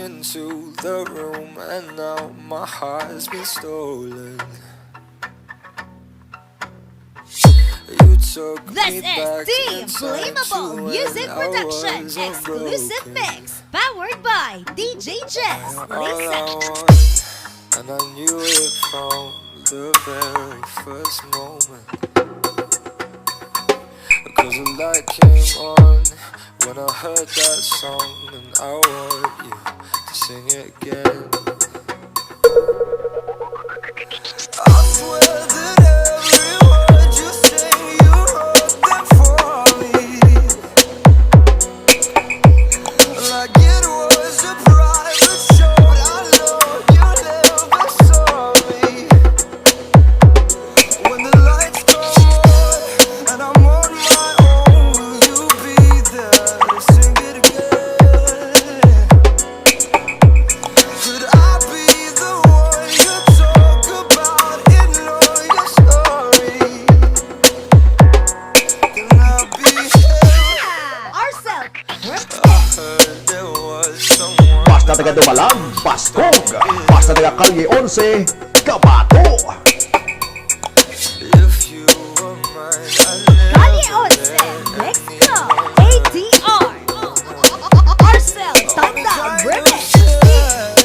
into the room, and now my heart has been stolen. You took This me is back the in time Flammable to Music when I Production was exclusive unbroken. mix, powered by DJ Jess. All I Listen. want, and I knew it from the very first moment. Cause the light came on when I heard that song, and I want you to sing it again. I swear that every word you sing, you wrote them for me, like it was a private show. But I know you never saw me. When the lights come on and I'm on my own, will you be there to sing it again? Could I be the one you talk about in all your story? Can I be here? Ourselves. I heard there was someone. Basta taga Dumalag, Paskog. Basta taga Kalye 11, Kabato. If you were mine, I'd Kali never Onse, let let's anyone go. ADR. Ourselves, Tanda, Remix.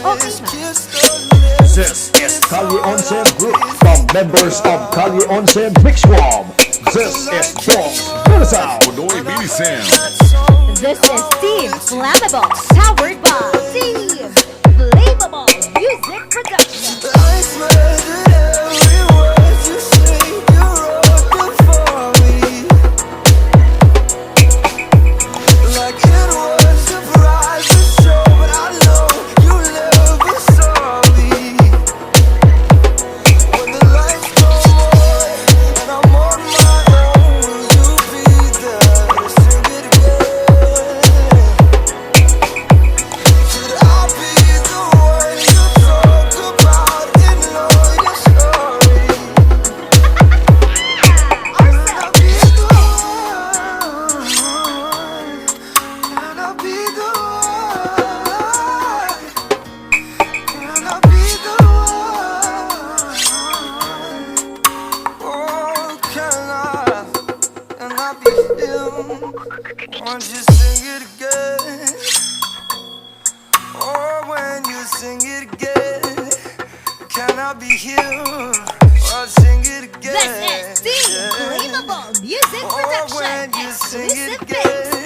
Okay, man. kiss those lips. This is Kalye 11 Group from members of Kalye 11 Mixwam. This is Box Burzao. Godoy Billy Sam. That song This is Team Flammable, powered by Team Flammable Music Production. I swear that every word you sing, you wrote them for me, like it was a private show. But I know you never saw me. When the lights come on and I'm on my own, will you be there to sing it again? Could I be the one you talk about in all your story? Can I be the one? Can I be the one? Can I be the one? Oh, can I be him? Won't you sing it again? Oh, when you sing it again, can I be him? I'll sing it again. This is Team Flammable Music Oh, when Production you sing it exclusive again. mix,